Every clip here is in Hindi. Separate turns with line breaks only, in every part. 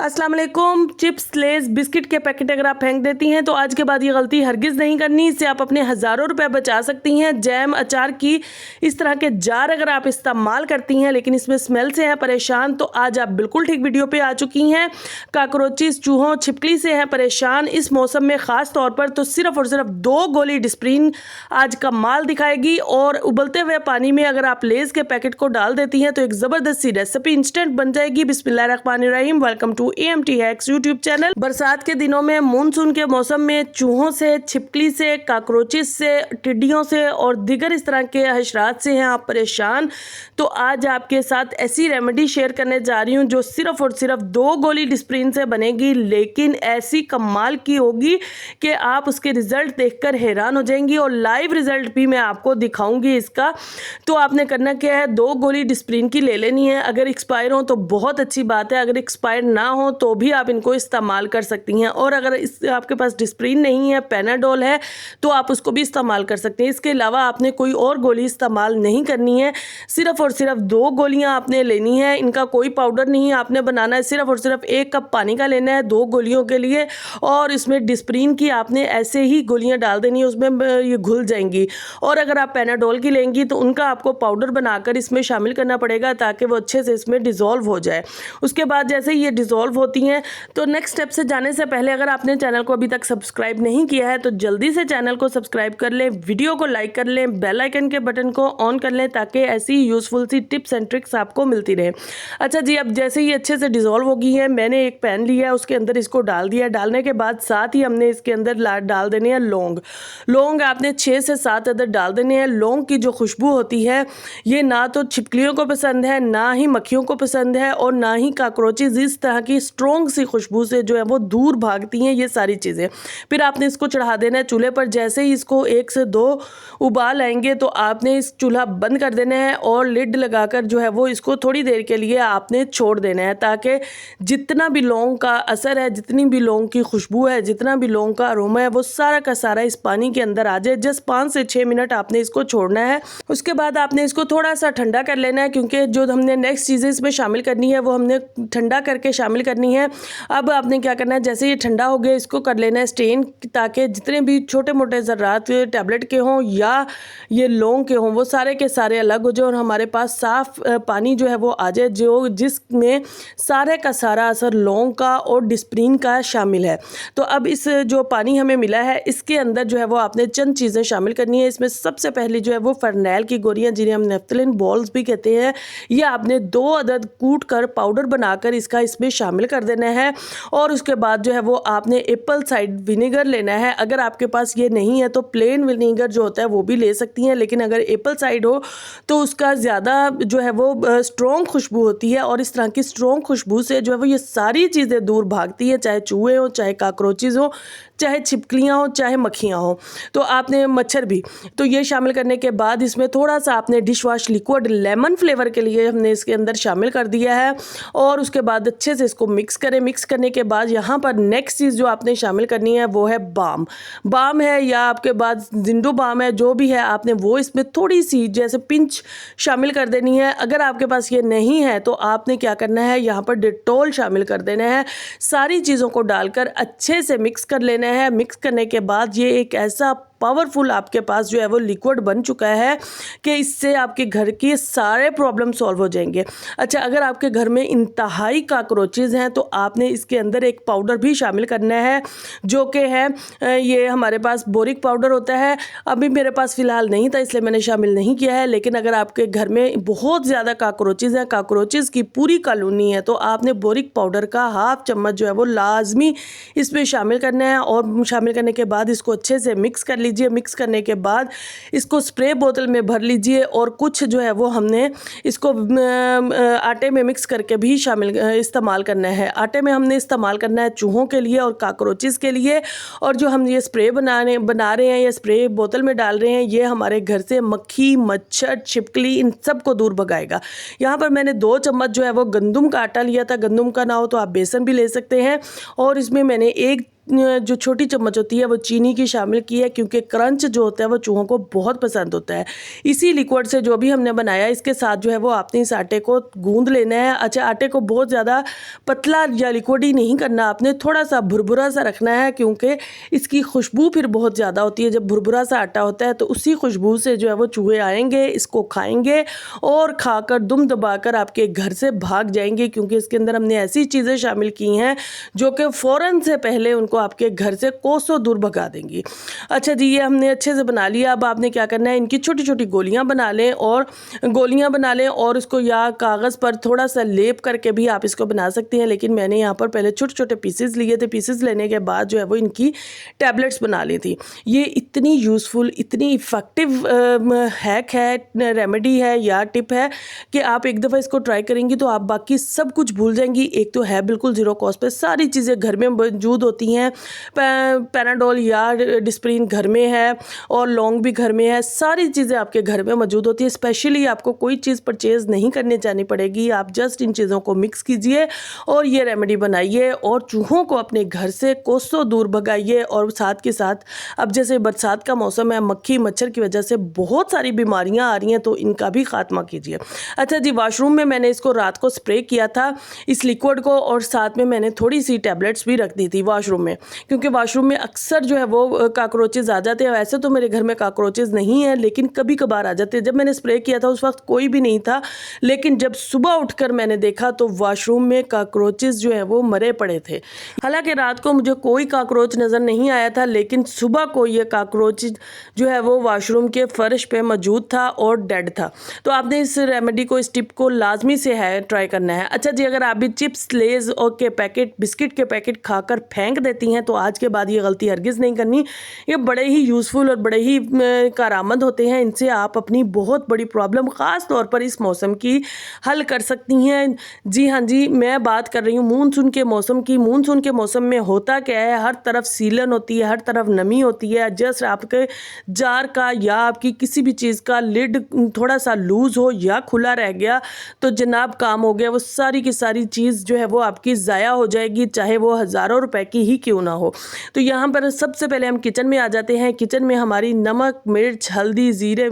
अस्सलाम वालेकुम। चिप्स, लेस, बिस्किट के पैकेट अगर आप फेंक देती हैं तो आज के बाद ये गलती हरगिज़ नहीं करनी। इससे आप अपने हज़ारों रुपए बचा सकती हैं। जैम, अचार की इस तरह के जार अगर आप इस्तेमाल करती हैं लेकिन इसमें स्मेल से हैं परेशान, तो आज आप बिल्कुल ठीक वीडियो पे आ चुकी हैं। काकरोचेस, चूहों, छिपकली से हैं परेशान इस मौसम में ख़ास तौर पर, तो सिर्फ और सिर्फ 2 गोली डिस्प्रिन आज कमाल दिखाएगी। और उबलते हुए पानी में अगर आप लेस के पैकेट को डाल देती हैं तो एक ज़बरदस्त सी रेसिपी इंस्टेंट बन जाएगी। बिस्मिल्लाहिर्रहमानिर्रहीम। Welcome to AMT hacks YouTube channel. बरसात के दिनों में, मानसून के मौसम में चूहों से, छिपकली से, काकरोचेस से, टिड्डियों से और दीगर इस तरह के हशरात से हैं आप परेशान, तो आज आपके साथ ऐसी रेमेडी शेयर करने जा रही हूँ जो सिर्फ और सिर्फ 2 गोली डिस्प्रिन से बनेगी, लेकिन ऐसी कमाल की होगी कि आप उसके रिजल्ट देखकर हैरान हो जाएंगी और लाइव रिजल्ट भी मैं आपको दिखाऊंगी इसका। तो आपने करना क्या है, 2 गोली डिस्प्रिन की ले लेनी है। अगर एक्सपायर हो तो बहुत अच्छी बात है, अगर एक्सपायर ना हो तो भी आप इनको इस्तेमाल कर सकती हैं। और अगर आपके पास डिस्प्रिन नहीं है, पैनाडोल है, तो आप उसको भी इस्तेमाल कर सकते हैं। इसके अलावा आपने कोई और गोली इस्तेमाल नहीं करनी है, सिर्फ और सिर्फ 2 गोलियां आपने लेनी है। इनका कोई पाउडर नहीं आपने बनाना है, सिर्फ और सिर्फ 1 कप पानी का लेना है 2 गोलियों के लिए। और इसमें डिस्प्रिन की आपने ऐसे ही गोलियां डाल देनी है, उसमें ये घुल जाएंगी। और अगर आप पैनाडोल की लेंगी तो उनका आपको पाउडर बनाकर इसमें शामिल करना पड़ेगा ताकि वो अच्छे से इसमें डिज़ोल्व हो जाए। उसके बाद जैसे ये डिज़ोल्व होती हैं तो नेक्स्ट स्टेप से जाने से पहले अगर आपने चैनल को अभी तक सब्सक्राइब नहीं किया है तो जल्दी से चैनल को सब्सक्राइब कर लें, वीडियो को लाइक कर लें, बेल आइकन के बटन को ऑन कर लें ताकि ऐसी यूज़फुल सी टिप्स एंड ट्रिक्स आपको मिलती रहे। अच्छा जी, अब जैसे ही अच्छे से डिज़ोल्व हो गई है, मैंने एक पैन लिया है, उसके अंदर इसको डाल दिया। डालने के बाद साथ ही हमने इसके अंदर डाल देने हैं लौंग आपने 6 से 7 अदर डाल देने हैं। लौंग की जो खुशबू होती है ये ना तो छिपकलियों को पसंद है, ना ही मक्खियों को पसंद है, और ना ही काकरोचेस इस तरह की स्ट्रॉन्ग सी खुशबू से जो है वो दूर भागती हैं ये सारी चीज़ें। फिर आपने इसको चढ़ा देना है चूल्हे पर। जैसे ही इसको 1 से 2 उबाल आएंगे तो आपने इस चूल्हा बंद कर देना है और लिड लगाकर जो है वो इसको थोड़ी देर के लिए आपने छोड़ देना है ताकि जितना भी लौंग का असर है, जितनी भी लौंग की खुशबू है, जितना भी लौंग का अरोमा है, वो सारा का सारा इस पानी के अंदर आ जाए। जस्ट 5 से 6 मिनट आपने इसको छोड़ना है। उसके बाद आपने इसको थोड़ा सा ठंडा कर लेना है, क्योंकि जो हमने नेक्स्ट चीज़ें इसमें शामिल करनी है वो हमने ठंडा करके शामिल करनी है। अब आपने क्या करना है, जैसे ये ठंडा हो गया इसको कर लेना है स्टेन, ताकि जितने भी छोटे मोटे ज़र्रात टैबलेट के हों या ये लौंग के हों वो सारे के सारे अलग हो जाए और हमारे पास साफ़ पानी जो है वो आ जाए, जो जिसमें सारे का सारा असर लौंग का और डिस्प्रिन का शामिल है। तो अब इस जो पानी हमें मिला है इसके अंदर जो है वो आपने चंद चीज़ें शामिल करनी है। इसमें सबसे पहली जो है वो फरनैल की गोलियाँ, जिन्हें हम नेफ्थलिन बॉल्स भी कहते हैं, ये आपने 2 अदद कूट कर पाउडर बनाकर इसका इसमें शामिल कर देना है। और उसके बाद जो है वो आपने एप्पल साइड विनेगर लेना है। अगर आपके पास ये नहीं है तो प्लेन विनेगर जो होता है वो भी ले सकती हैं, लेकिन अगर एप्पल साइड हो तो उसका ज़्यादा जो है वो स्ट्रॉन्ग खुशबू होती है और इस तरह की स्ट्रॉन्ग खुशबू से जो है वो ये सारी चीज़ें दूर भागती हैं, चाहे चूहे हों, चाहे काकरोचेस हों, चाहे छिपकलियाँ हों, चाहे मक्खियाँ हों, तो आपने मच्छर भी। तो ये शामिल करने के बाद इसमें थोड़ा सा आपने dish wash liquid lemon flavour के लिए हमने इसके अंदर शामिल कर दिया है। और उसके बाद अच्छे से इसको मिक्स करें। मिक्स करने के बाद यहाँ पर नेक्स्ट चीज़ जो आपने शामिल करनी है वो है बाम है या आपके पास जिंडो बाम है, जो भी है आपने वो इसमें थोड़ी सी जैसे पिंच शामिल कर देनी है। अगर आपके पास ये नहीं है तो आपने क्या करना है, यहाँ पर डिटॉल शामिल कर देना है। सारी चीज़ों को डालकर अच्छे से मिक्स कर लेना है। मिक्स करने के बाद ये एक ऐसा पावरफुल आपके पास जो है वो लिक्विड बन चुका है कि इससे आपके घर की सारे प्रॉब्लम सॉल्व हो जाएंगे। अच्छा, अगर आपके घर में इंतहाई काकरोचेस हैं तो आपने इसके अंदर एक पाउडर भी शामिल करना है, जो कि है ये हमारे पास बोरिक पाउडर होता है। अभी मेरे पास फ़िलहाल नहीं था इसलिए मैंने शामिल नहीं किया है, लेकिन अगर आपके घर में बहुत ज़्यादा काकरोचेस हैं, काकरोचेस की पूरी कॉलोनी है, तो आपने बोरिक पाउडर का 1/2 चम्मच जो है वो लाजमी इसमें शामिल करना है। और शामिल करने के बाद इसको अच्छे से मिक्स कर लीजिए। मिक्स करने के बाद इसको स्प्रे बोतल में भर लीजिए और कुछ जो है वो हमने इसको आटे में मिक्स करके भी शामिल इस्तेमाल करना है। आटे में हमने इस्तेमाल करना है चूहों के लिए और काकरोचेस के लिए, और जो हम ये स्प्रे बना रहे हैं या स्प्रे बोतल में डाल रहे हैं ये हमारे घर से मक्खी, मच्छर, छिपकली इन सब को दूर भगाएगा। यहाँ पर मैंने 2 चम्मच जो है वो गंदम का आटा लिया था, गंदम का ना हो तो आप बेसन भी ले सकते हैं। और इसमें मैंने 1 जो छोटी चम्मच होती है वो चीनी की शामिल की है, क्योंकि क्रंच जो होता है वो चूहों को बहुत पसंद होता है। इसी लिक्विड से जो भी हमने बनाया इसके साथ जो है वो आपने इस आटे को गूंद लेना है। अच्छा, आटे को बहुत ज़्यादा पतला या लिक्विड ही नहीं करना, आपने थोड़ा सा भुरभुरा सा रखना है, क्योंकि इसकी खुशबू फिर बहुत ज़्यादा होती है। जब भुरभुरा सा आटा होता है तो उसी खुशबू से जो है वो चूहे आएंगे, इसको खाएंगे और खाकर दुम दबाकर आपके घर से भाग जाएंगे, क्योंकि इसके अंदर हमने ऐसी चीज़ें शामिल की हैं जो कि फ़ौरन से पहले उनको आपके घर से कोसों दूर भगा देंगी। अच्छा जी, ये हमने अच्छे से बना लिया। अब आपने क्या करना है, इनकी छोटी छोटी गोलियां बना लें और इसको या कागज़ पर थोड़ा सा लेप करके भी आप इसको बना सकते हैं, लेकिन मैंने यहाँ पर पहले छोटे छोटे पीसेस लिए थे। पीसेस लेने के बाद जो है वो इनकी टैबलेट्स बना ली थी। ये इतनी यूज़फुल, इतनी इफ़ेक्टिव हैक है, रेमेडी है या टिप है कि आप एक दफ़ा इसको ट्राई करेंगी तो आप बाकी सब कुछ भूल जाएंगी। एक तो है बिल्कुल ज़ीरो कॉस्ट पे, सारी चीज़ें घर में मौजूद होती हैं। पैनाडोल या डिस्प्रिन घर में है और लौंग भी घर में है, सारी चीज़ें आपके घर में मौजूद होती है। स्पेशली आपको कोई चीज़ परचेज़ नहीं करनी जानी पड़ेगी, आप जस्ट इन चीज़ों को मिक्स कीजिए और ये रेमेडी बनाइए और चूहों को अपने घर से कोसों दूर भगाइए। और साथ के साथ अब जैसे बरसात का मौसम है, मक्खी मच्छर की वजह से बहुत सारी बीमारियां आ रही हैं, तो इनका भी खात्मा कीजिए। अच्छा जी, वॉशरूम में मैंने इसको रात को स्प्रे किया था इस लिक्विड को, और साथ में मैंने थोड़ी सी टैबलेट्स भी रख दी थी वॉशरूम में, क्योंकि वॉशरूम में अक्सर जो है वो काकरोचेज़ आ जाते हैं। वैसे तो मेरे घर में काकरोचेज़ नहीं है, लेकिन कभी कभार आ जाते हैं। जब मैंने स्प्रे किया था उस वक्त कोई भी नहीं था, लेकिन जब सुबह उठकर मैंने देखा तो वॉशरूम में काकरोचेज़ जो है वो मरे पड़े थे। हालांकि रात को मुझे कोई काकरोच नज़र नहीं आया था, लेकिन सुबह को ये काकरोच जो है वो वॉशरूम के फर्श पे मौजूद था और डेड था। तो आपने इस रेमेडी को, इस टिप को लाजमी से है ट्राई करना है। अच्छा जी, अगर आप भी चिप्स, लेज और के पैकेट, बिस्किट के पैकेट खाकर फेंक देती हैं तो आज के बाद ये गलती हरगिज़ नहीं करनी। ये बड़े ही यूज़फुल और बड़े ही कारआमद होते हैं। इनसे आप अपनी बहुत बड़ी प्रॉब्लम ख़ास तौर पर इस मौसम की हल कर सकती हैं। जी हाँ जी, मैं बात कर रही हूँ मानसून के मौसम की। मानसून के मौसम में होता क्या है, हर तरफ सीलन होती है, हर तरफ नमी होती है। जस्ट आपके जार का या आपकी किसी भी चीज़ का लिड थोड़ा सा लूज़ हो या खुला रह गया तो जनाब काम हो गया, वो सारी की सारी चीज़ जो है वो आपकी ज़ाया हो जाएगी, चाहे वो हज़ारों रुपए की ही क्यों ना हो। तो यहाँ पर सबसे पहले हम किचन में आ जाते हैं। किचन में हमारी नमक, मिर्च, हल्दी, ज़ीरे,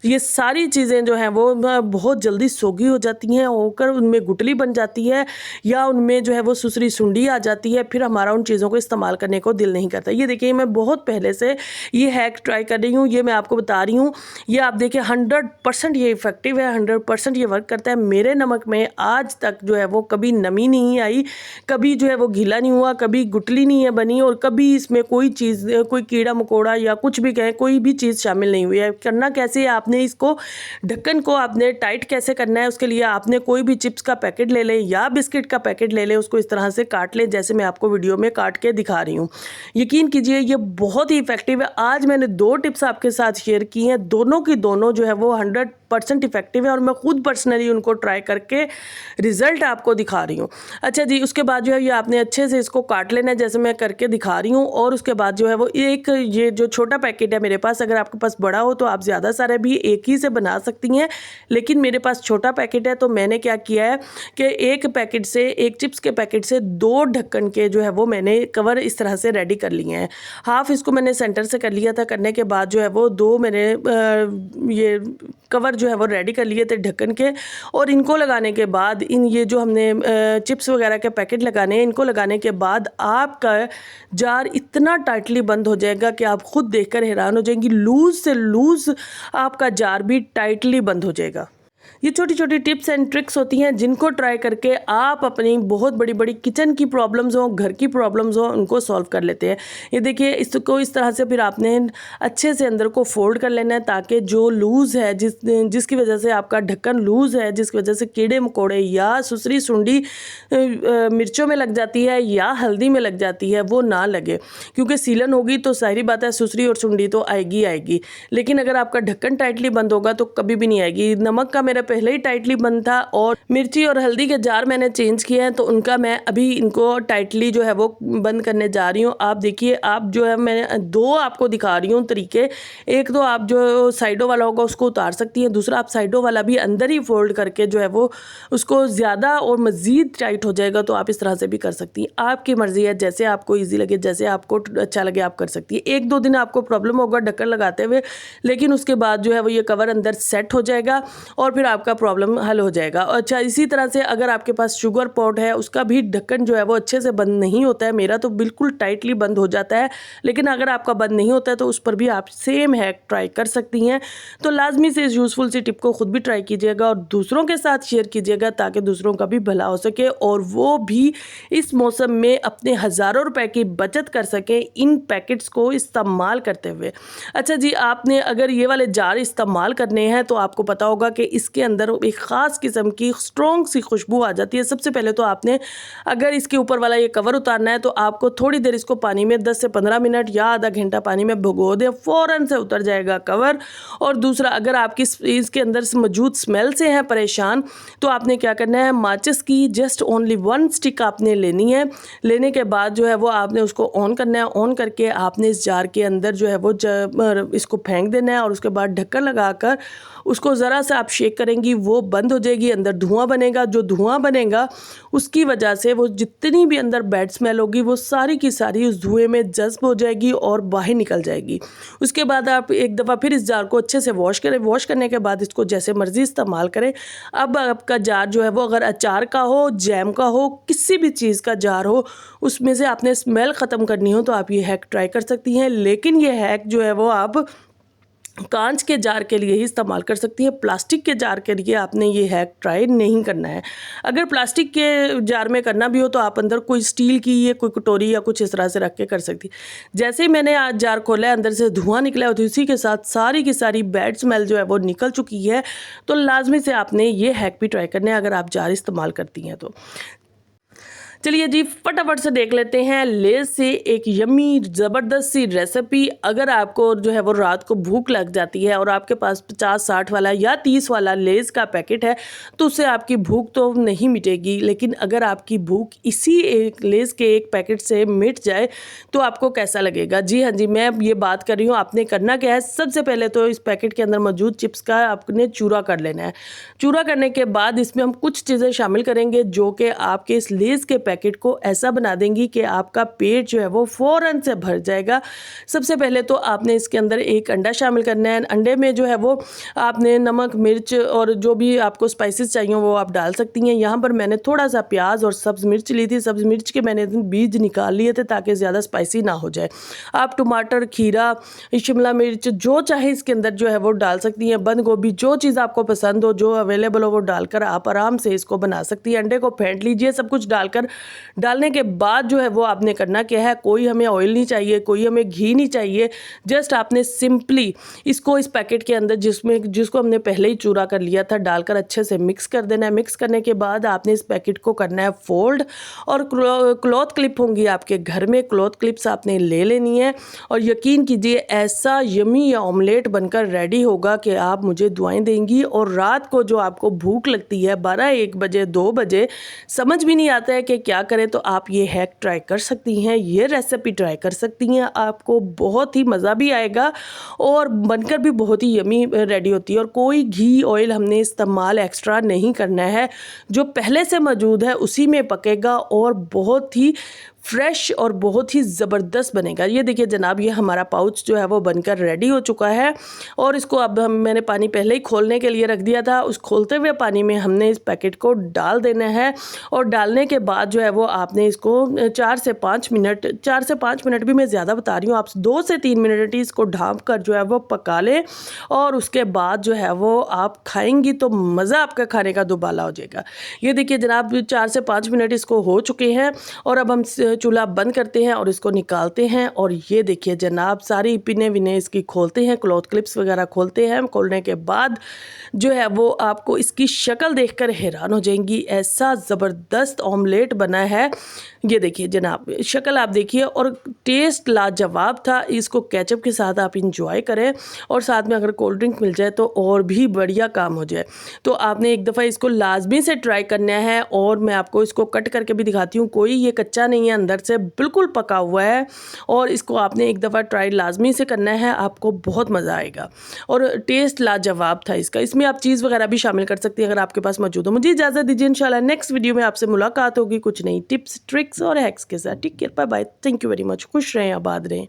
ये सारी चीज़ें जो हैं वो बहुत जल्दी सोगी हो जाती हैं, होकर उनमें गुटली बन जाती है या उनमें जो है वो सुसरी सुंडी आ जाती है। फिर हमारा उन चीज़ों को इस्तेमाल करने को दिल नहीं करता। ये देखिए, मैं बहुत पहले से ये हैक ट्राई कर रही हूँ, ये मैं आपको बता रही हूँ। ये आप देखिए 100% ये इफ़ेक्टिव है, 100% ये वर्क करता है। मेरे नमक में आज तक जो है वो कभी नमी नहीं आई, कभी जो है वो गीला नहीं हुआ, कभी गुटली नहीं है बनी, और कभी इसमें कोई चीज़, कोई कीड़ा मकोड़ा या कुछ भी कहें, कोई भी चीज़ शामिल नहीं हुई है। करना कैसे है, आपने इसको ढक्कन को आपने टाइट कैसे करना है, उसके लिए आपने कोई भी चिप्स का पैकेट ले लें या बिस्किट का पैकेट ले लें, उसको इस तरह से काट लें जैसे मैं आपको वीडियो में काट के दिखा रही हूँ। यकीन कीजिए ये बहुत ही इफेक्टिव है। आज मैंने 2 टिप्स आपके साथ शेयर की हैं, दोनों की दोनों जो है वो 100% इफेक्टिव है और मैं खुद पर्सनली उनको ट्राई करके रिजल्ट आपको दिखा रही हूँ। अच्छा जी, उसके बाद जो है ये आपने अच्छे से इसको काट लेना है जैसे मैं करके दिखा रही हूँ, और उसके बाद जो है वो एक ये जो छोटा पैकेट है मेरे पास, अगर आपके पास बड़ा हो तो आप ज़्यादा सारे भी एक ही से बना सकती हैं, लेकिन मेरे पास छोटा पैकेट है तो मैंने क्या किया है कि एक पैकेट से, एक चिप्स के पैकेट से 2 ढक्कन के जो है वो मैंने कवर इस तरह से रेडी कर लिए हैं। हाफ इसको मैंने सेंटर से कर लिया था, करने के बाद जो है वो 2 मैंने ये कवर जो है वो रेडी कर लिए थे ढक्कन के, और इनको लगाने के बाद इन ये जो हमने चिप्स वगैरह के पैकेट लगाने हैं, इनको लगाने के बाद आपका जार इतना टाइटली बंद हो जाएगा कि आप खुद देखकर हैरान हो जाएंगी। लूज़ से लूज़ आपका जार भी टाइटली बंद हो जाएगा। ये छोटी छोटी टिप्स एंड ट्रिक्स होती हैं जिनको ट्राई करके आप अपनी बहुत बड़ी बड़ी किचन की प्रॉब्लम्स हो, घर की प्रॉब्लम्स हो, उनको सॉल्व कर लेते हैं। ये देखिए, इसको इस तरह से फिर आपने अच्छे से अंदर को फोल्ड कर लेना है ताकि जो लूज़ है, जिसकी वजह से आपका ढक्कन लूज़ है, जिसकी वजह से कीड़े मकोड़े या सुसरी सुंडी मिर्चों में लग जाती है या हल्दी में लग जाती है, वो ना लगे। क्योंकि सीलन होगी तो सारी बात है सुसरी और सुंडी तो आएगी आएगी, लेकिन अगर आपका ढक्कन टाइटली बंद होगा तो कभी भी नहीं आएगी। नमक का मेरा पहले ही टाइटली बंद था और मिर्ची और हल्दी के जार मैंने चेंज किए हैं, तो उनका मैं अभी इनको टाइटली जो है वो बंद करने जा रही हूँ। आप देखिए, आप जो है मैं दो आपको दिखा रही हूँ तरीके। एक तो आप जो साइडों वाला होगा उसको उतार सकती हैं, दूसरा आप साइडों वाला भी अंदर ही फोल्ड करके जो है वो उसको ज़्यादा और मज़ीद टाइट हो जाएगा, तो आप इस तरह से भी कर सकती हैं। आपकी मर्ज़ी है, जैसे आपको ईजी लगे, जैसे आपको अच्छा लगे आप कर सकती है। 1-2 दिन आपको प्रॉब्लम होगा ढक्कन लगाते हुए, लेकिन उसके बाद जो है वो ये कवर अंदर सेट हो जाएगा और फिर आपका प्रॉब्लम हल हो जाएगा। अच्छा, इसी तरह से अगर आपके पास शुगर पॉट है, उसका भी ढक्कन जो है वो अच्छे से बंद नहीं होता है। मेरा तो बिल्कुल टाइटली बंद हो जाता है, लेकिन अगर आपका बंद नहीं होता है तो उस पर भी आप सेम हैक ट्राई कर सकती हैं। तो लाजमी से इस यूज़फुल सी टिप को खुद भी ट्राई कीजिएगा और दूसरों के साथ शेयर कीजिएगा, ताकि दूसरों का भी भला हो सके और वो भी इस मौसम में अपने हज़ारों रुपए की बचत कर सकें इन पैकेट्स को इस्तेमाल करते हुए। अच्छा जी, आपने अगर ये वाले जार इस्तेमाल करने हैं तो आपको पता होगा कि इसके अंदर एक ख़ास किस्म की स्ट्रॉन्ग सी खुशबू आ जाती है। सबसे पहले तो आपने अगर इसके ऊपर वाला ये कवर उतारना है तो आपको थोड़ी देर इसको पानी में 10 से 15 मिनट या आधा घंटा पानी में भिगो दें, फ़ौरन से उतर जाएगा कवर। और दूसरा, अगर आपकी इसके अंदर से मौजूद स्मेल से हैं परेशान, तो आपने क्या करना है, माचिस की जस्ट ओनली 1 स्टिक आपने लेनी है। लेने के बाद जो है वो आपने उसको ऑन करना है। ऑन करके आपने इस जार के अंदर जो है वो इसको फेंक देना है और उसके बाद ढक्कन लगाकर उसको ज़रा सा आप शेक करेंगी, वो बंद हो जाएगी, अंदर धुआं बनेगा। जो धुआं बनेगा उसकी वजह से वो जितनी भी अंदर बैड स्मेल होगी वो सारी की सारी उस धुएं में जज्ब हो जाएगी और बाहर निकल जाएगी। उसके बाद आप एक दफ़ा फिर इस जार को अच्छे से वॉश करें। वॉश करने के बाद इसको जैसे मर्ज़ी इस्तेमाल करें। अब आपका जार जो है वो अगर अचार का हो, जैम का हो, किसी भी चीज़ का जार हो, उसमें से आपने स्मेल ख़त्म करनी हो तो आप ये हैक ट्राई कर सकती हैं। लेकिन ये हैक जो है वो आप कांच के जार के लिए ही इस्तेमाल कर सकती हैं। प्लास्टिक के जार के लिए आपने ये हैक ट्राई नहीं करना है। अगर प्लास्टिक के जार में करना भी हो तो आप अंदर कोई स्टील की या कोई कटोरी या कुछ इस तरह से रख के कर सकती। जैसे ही मैंने आज जार खोला है, अंदर से धुआं निकला है और उसी के साथ सारी की सारी बैड स्मेल जो है वो निकल चुकी है। तो लाजमी से आपने ये हैक भी ट्राई करना है अगर आप जार इस्तेमाल करती हैं तो। चलिए जी, फटाफट से देख लेते हैं लेज़ से एक यम्मी ज़बरदस्त सी रेसिपी। अगर आपको जो है वो रात को भूख लग जाती है और आपके पास 50-60 वाला या 30 वाला लेज़ का पैकेट है तो उससे आपकी भूख तो नहीं मिटेगी, लेकिन अगर आपकी भूख इसी एक लेज़ के एक पैकेट से मिट जाए तो आपको कैसा लगेगा। जी हाँ जी, मैं ये बात कर रही हूँ। आपने करना क्या है, सबसे पहले तो इस पैकेट के अंदर मौजूद चिप्स का आपने चूरा कर लेना है। चूरा करने के बाद इसमें हम कुछ चीज़ें शामिल करेंगे जो कि आपके इस लेज़ के पैकेट को ऐसा बना देंगी कि आपका पेट जो है वो फ़ौरन से भर जाएगा। सबसे पहले तो आपने इसके अंदर एक अंडा शामिल करना है। अंडे में जो है वो आपने नमक, मिर्च और जो भी आपको स्पाइसेस चाहिए वो आप डाल सकती हैं। यहाँ पर मैंने थोड़ा सा प्याज और सब्ज़ मिर्च ली थी। सब्ज़ मिर्च के मैंने बीज निकाल लिए थे ताकि ज़्यादा स्पाइसी ना हो जाए। आप टमाटर, खीरा, शिमला मिर्च जो चाहे इसके अंदर जो है वो डाल सकती हैं। बंद गोभी, जो चीज़ आपको पसंद हो, जो अवेलेबल हो वो डालकर आप आराम से इसको बना सकती हैं। अंडे को फेंट लीजिए। सब कुछ डालने के बाद जो है वो आपने करना क्या है, कोई हमें ऑयल नहीं चाहिए, कोई हमें घी नहीं चाहिए। जस्ट आपने सिंपली इसको इस पैकेट के अंदर जिसको हमने पहले ही चूरा कर लिया था डालकर अच्छे से मिक्स कर देना है। मिक्स करने के बाद आपने इस पैकेट को करना है फोल्ड और क्लॉथ क्लिप होंगी आपके घर में, क्लॉथ क्लिप्स आपने ले लेनी है और यकीन कीजिए ऐसा यमी ऑमलेट बनकर रेडी होगा कि आप मुझे दुआएं देंगी। और रात को जो आपको भूख लगती है 12-1 बजे, 2 बजे, समझ भी नहीं आता है कि क्या करें, तो आप ये हैक ट्राई कर सकती हैं, ये रेसिपी ट्राई कर सकती हैं। आपको बहुत ही मज़ा भी आएगा और बनकर भी बहुत ही यमी रेडी होती है। और कोई घी ऑयल हमने इस्तेमाल एक्स्ट्रा नहीं करना है, जो पहले से मौजूद है उसी में पकेगा और बहुत ही फ्रेश और बहुत ही ज़बरदस्त बनेगा। ये देखिए जनाब, ये हमारा पाउच जो है वो बनकर रेडी हो चुका है और इसको अब मैंने पानी पहले ही खोलने के लिए रख दिया था। उस खोलते हुए पानी में हमने इस पैकेट को डाल देना है और डालने के बाद जो है वो आपने इसको 4 से 5 मिनट भी मैं ज़्यादा बता रही हूँ, आप 2 से 3 मिनट ही इसको ढाँप कर जो है वो पका लें और उसके बाद जो है वो आप खाएंगी तो मज़ा आपका खाने का दुबाला हो जाएगा। ये देखिए जनाब, 4 से 5 मिनट इसको हो चुके हैं और अब हम चूल्हा बंद करते हैं और इसको निकालते हैं। और ये देखिए जनाब, सारी पिने विने इसकी खोलते हैं, क्लॉथ क्लिप्स वगैरह खोलते हैं। खोलने के बाद जो है वो आपको इसकी शक्ल देखकर हैरान हो जाएंगी, ऐसा ज़बरदस्त ऑमलेट बना है। ये देखिए जनाब, शक्ल आप देखिए और टेस्ट लाजवाब था। इसको केचप के साथ आप इंजॉय करें और साथ में अगर कोल्ड ड्रिंक मिल जाए तो और भी बढ़िया काम हो जाए। तो आपने एक दफ़ा इसको लाजमी से ट्राई करना है। और मैं आपको इसको कट करके भी दिखाती हूँ, कोई ये कच्चा नहीं है, अंदर से बिल्कुल पका हुआ है। और इसको आपने एक दफ़ा ट्राई लाजमी से करना है, आपको बहुत मज़ा आएगा और टेस्ट लाजवाब था इसका। इसमें आप चीज़ वगैरह भी शामिल कर सकती हैं अगर आपके पास मौजूद हो। मुझे इजाज़त दीजिए, इंशाल्लाह नेक्स्ट वीडियो में आपसे मुलाकात होगी कुछ नई टिप्स ट्रिक्स और हैक्स के साथ। Take care, bye bye, thank you very much. खुश रहें, आबाद रहें।